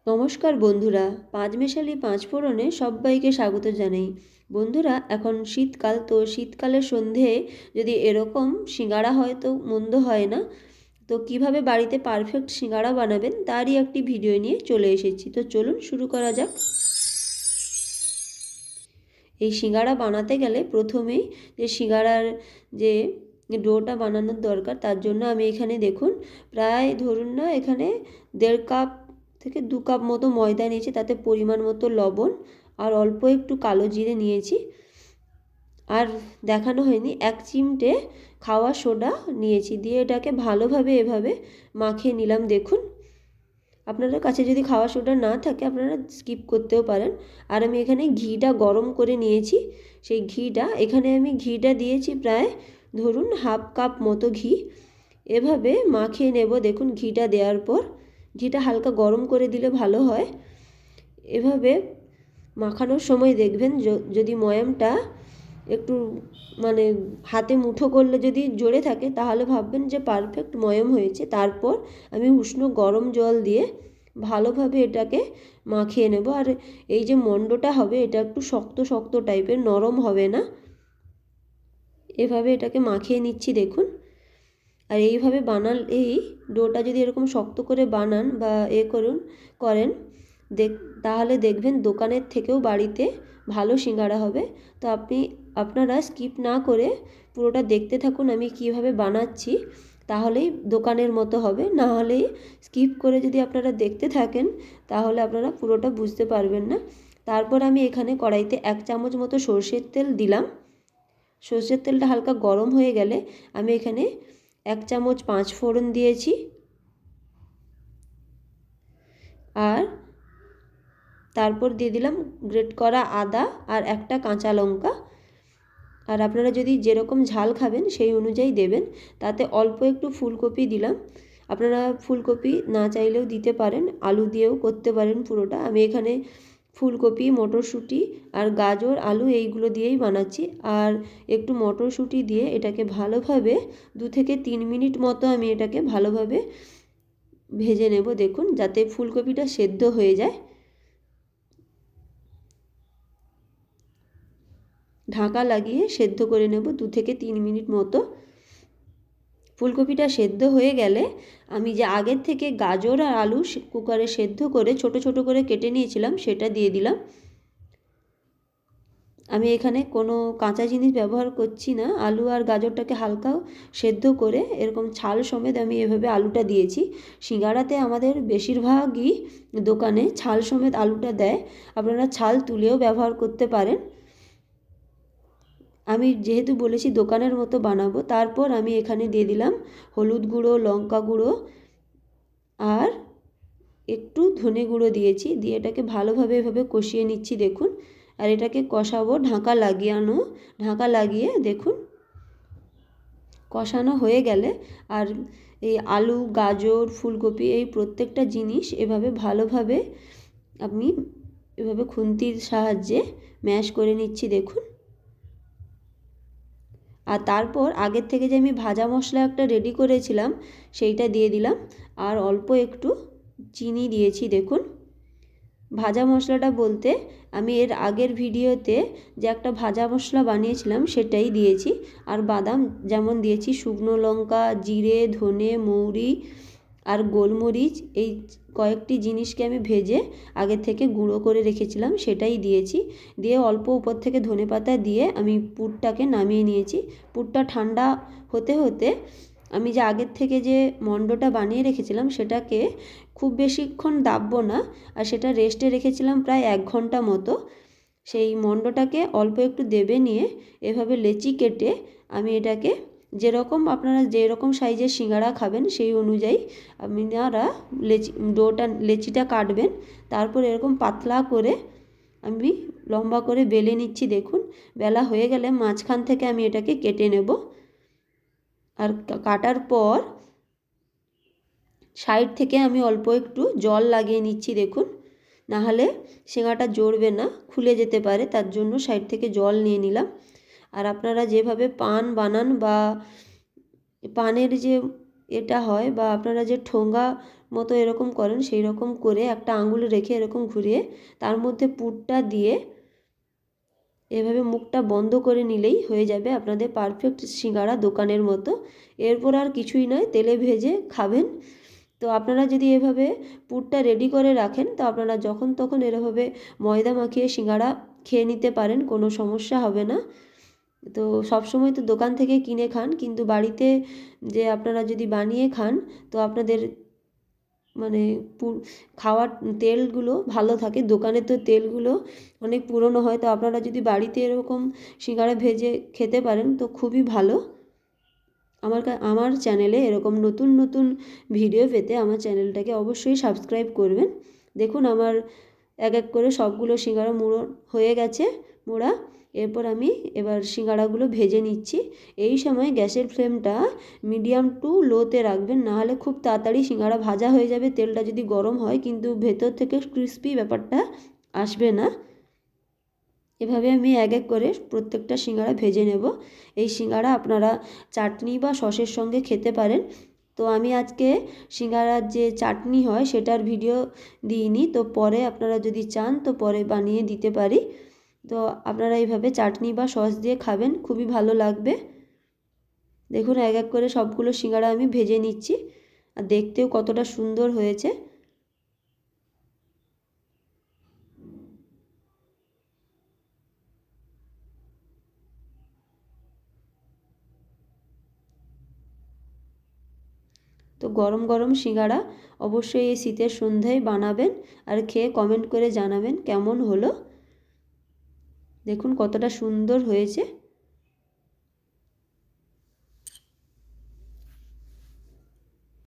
নমস্কার বন্ধুরা, পাঁচমেশালি পাঁচফোড়নে সবাইকে স্বাগত জানাই। বন্ধুরা, এখন শীতকাল, তো শীতকালের সন্ধে যদি এরকম সিঙ্গাড়া হয় তো মন্দ হয় না। তো কিভাবে বাড়িতে পারফেক্ট সিঙ্গাড়া বানাবেন তারই একটি ভিডিও নিয়ে চলে এসেছি। তো চলুন শুরু করা যাক। এই সিঙ্গাড়া বানাতে গেলে প্রথমেই যে সিঙ্গাড়ার যে ডোটা বানানোর দরকার, তার জন্য আমি এখানে দেখুন প্রায় ধরুন না, এখানে 1.5 কাপ থেকে 2 কাপ মতো ময়দা নিয়েছি, তাতে পরিমাণ মতো লবণ আর অল্প একটু কালো জিরে নিয়েছি। আর দেখানো হয়নি, 1 চিমটে খাওয়া সোডা নিয়েছি, দিয়ে এটাকে ভালোভাবে এভাবে মাখিয়ে নিলাম। দেখুন, আপনাদের কাছে যদি খাওয়া সোডা না থাকে আপনারা স্কিপ করতেও পারেন। আর আমি এখানে ঘিটা গরম করে নিয়েছি। সেই ঘিটা এখানে আমি দিয়েছি প্রায় ধরুন 1/2 কাপ মতো ঘি। এভাবে মাখিয়ে নেব। দেখুন, ঘিটা দেওয়ার পর ঘিটা হালকা গরম করে দিলে ভালো হয়। এভাবে মাখানোর সময় দেখবেন যদি ময়ামটা একটু মানে হাতে মুঠো করলে যদি জোরে থাকে তাহলে ভাববেন যে পারফেক্ট ময়াম হয়েছে। তারপর আমি উষ্ণ গরম জল দিয়ে ভালোভাবে এটাকে মাখিয়ে নেব। আর এই যে মণ্ডটা হবে এটা একটু শক্ত শক্ত টাইপের, নরম হবে না। এভাবে এটাকে মাখিয়ে নিচ্ছি দেখুন। আর এইভাবে এই ডোটা যদি এরকম শক্ত করে বানান বা করেন তাহলে দেখবেন দোকানের থেকেও বাড়িতে ভালো সিঙ্গাড়া হবে। তো আপনারা স্কিপ না করে পুরোটা দেখতে থাকুন আমি কিভাবে বানাচ্ছি, তাহলেই দোকানের মতো হবে। না হলে স্কিপ করে যদি আপনারা দেখতে থাকেন তাহলে আপনারা পুরোটা বুঝতে পারবেন না। তারপর আমি এখানে কড়াইতে 1 চামচ মতো সরষের তেল দিলাম। সরষের তেলটা হালকা গরম হয়ে গেলে আমি এখানে 1 চামচ 5 ফোড়ন দিয়েছি। আর তারপর দিয়ে দিলাম গ্রেট করা আদা আর একটা কাঁচা লঙ্কা। আর আপনারা যদি যেরকম ঝাল খাবেন সেই অনুযায়ী দেবেন। তাতে অল্প একটু ফুলকপি দিলাম। আপনারা ফুলকপি না চাইলেও দিতে পারেন, আলু দিয়েও করতে পারেন পুরোটা। আমি এখানে ফুলকপি, মটরশুঁটি আর গাজর, আলু এইগুলো দিয়েই বানাচ্ছি। আর একটু মটরশুঁটি দিয়ে এটাকে ভালোভাবে 2 থেকে 3 মিনিট মতো আমি এটাকে ভালোভাবে ভেজে নেব। দেখুন, যাতে ফুলকপিটা সেদ্ধ হয়ে যায়। ঢাকা লাগিয়ে সেদ্ধ করে নেব 2 থেকে 3 মিনিট মতো। ফুলকপিটা সেদ্ধ হয়ে গেলে আমি যে আগের থেকে গাজর আর আলু কুকারে সেদ্ধ করে ছোট ছোট করে কেটে নিয়েছিলাম সেটা দিয়ে দিলাম। আমি এখানে কোনো কাঁচা জিনিস ব্যবহার করছি না। আলু আর গাজরটাকে হালকা সেদ্ধ করে এরকম ছাল সমেত আমি এভাবে আলুটা দিয়েছি। সিঙ্গাড়াতে আমাদের বেশিরভাগই দোকানে ছাল সমেত আলুটা দেয়, আপনারা ছাল তুলেও ব্যবহার করতে পারেন। আমি যেহেতু বলেছি দোকানের মতো বানাবো, তারপর আমি এখানে দিয়ে দিলাম হলুদ গুঁড়ো, লঙ্কা গুঁড়ো আর একটু ধনে গুঁড়ো দিয়েছি। দিয়ে এটাকে ভালোভাবে এভাবে কষিয়ে নিচ্ছি দেখুন। আর এটাকে কষাবো ঢাকা লাগিয়ে দেখুন। কষানো হয়ে গেলে আর এই আলু, গাজর, ফুলকপি এই প্রত্যেকটা জিনিস এভাবে ভালোভাবে আমি এভাবে খুন্তির সাহায্যে ম্যাশ করে নিচ্ছি দেখুন। আর তারপর আগের থেকে যে আমি ভাজা মশলা একটা রেডি করেছিলাম সেইটা দিয়ে দিলাম। আর অল্প একটু চিনি দিয়েছি দেখুন। ভাজা মশলাটা বলতে আমি এর আগের ভিডিওতে যে একটা ভাজা মশলা বানিয়েছিলাম সেটাই দিয়েছি। আর বাদাম যেমন দিয়েছি, শুকনো লঙ্কা, জিরে, ধনে, মৌরি আর গোলমরিচ, এই কয়েকটি জিনিসকে আমি ভেজে আগে থেকে গুঁড়ো করে রেখেছিলাম সেটাই দিয়েছি। দিয়ে অল্প উপর থেকে ধনেপাতা দিয়ে আমি পুরটাকে নামিয়ে নিয়েছি। পুরটা ঠান্ডা হতে হতে আমি যে আগের থেকে যে মণ্ডটা বানিয়ে রেখেছিলাম সেটাকে খুব বেশিক্ষণ দাববো না, আর সেটা রেস্টে রেখেছিলাম প্রায় 1 ঘন্টা মতো। সেই মণ্ডটাকে অল্প একটু দেবে নিয়ে এভাবে লেচি কেটে আমি এটাকে আপনারা যেরকম সাইজের সিঙ্গাড়া খাবেন সেই অনুযায়ী আপনারা লেচিটা কাটবেন। তারপর এরকম পাতলা করে আমি লম্বা করে বেলে নিচ্ছি দেখুন। বেলা হয়ে গেলে মাঝখান থেকে আমি এটাকে কেটে নেব। আর কাটার পর সাইড থেকে আমি অল্প একটু জল লাগিয়ে নিচ্ছি দেখুন, নাহলে সিঙ্গাটা জড়বে না, খুলে যেতে পারে, তার জন্য সাইড থেকে জল নিয়ে নিলাম। আর আপনারা যেভাবে পান বানান বা পানের যে এটা হয় বা আপনারা যে ঠোঙ্গা মতো এরকম করেন সেই রকম করে একটা আঙুল রেখে এরকম ঘুরিয়ে তার মধ্যে পুরটা দিয়ে এভাবে মুখটা বন্ধ করে নিলেই হয়ে যাবে আপনাদের পারফেক্ট সিঙ্গাড়া দোকানের মতো। এরপর আর কিছুই নয়, তেলে ভেজে খাবেন। তো আপনারা যদি এভাবে পুরটা রেডি করে রাখেন তো আপনারা যখন তখন এভাবে ময়দা মাখিয়ে সিঙ্গাড়া খেয়ে নিতে পারেন, কোনো সমস্যা হবে না। তো সবসময় তো দোকান থেকে কিনে খান, কিন্তু বাড়িতে যে আপনারা যদি বানিয়ে খান তো আপনাদের মানে খাওয়ার তেলগুলো ভালো থাকে। দোকানে তো তেলগুলো অনেক পুরনো হয়, তো আপনারা যদি বাড়িতে এরকম সিঙ্গাড়া ভেজে খেতে পারেন তো খুবই ভালো। আমার চ্যানেলে এরকম নতুন নতুন ভিডিও পেতে আমার চ্যানেলটাকে অবশ্যই সাবস্ক্রাইব করবেন। দেখুন আমার এক এক করে সবগুলো সিঙ্গাড়া মুড়ো হয়ে গেছে মোড়া। এরপর আমি এবার সিঙ্গাড়াগুলো ভেজে নিচ্ছি। এই সময় গ্যাসের ফ্লেমটা মিডিয়াম টু লোতে রাখবেন, নাহলে খুব তাড়াতাড়ি সিঙ্গাড়া ভাজা হয়ে যাবে। তেলটা যদি গরম হয় কিন্তু ভেতর থেকে ক্রিস্পি ব্যাপারটা আসবে না। এভাবে আমি এক এক করে প্রত্যেকটা সিঙ্গাড়া ভেজে নেব। এই সিঙ্গাড়া আপনারা চাটনি বা সসের সঙ্গে খেতে পারেন। তো আমি আজকে সিঙ্গাড়ার যে চাটনি হয় সেটার ভিডিও দিইনি, তো পরে আপনারা যদি চান তো পরে বানিয়ে দিতে পারি। তো আপনারা এইভাবে চাটনি বা সস দিয়ে খাবেন, খুবই ভালো লাগবে। দেখুন এক এক করে সবগুলো সিঙ্গাড়া আমি ভেজে নিচ্ছি, আর দেখতেও কতটা সুন্দর হয়েছে। তো গরম গরম সিঙ্গাড়া অবশ্যই এই শীতের সন্ধ্যায় বানাবেন আর খেয়ে কমেন্ট করে জানাবেন কেমন হলো। দেখুন কতটা সুন্দর হয়েছে।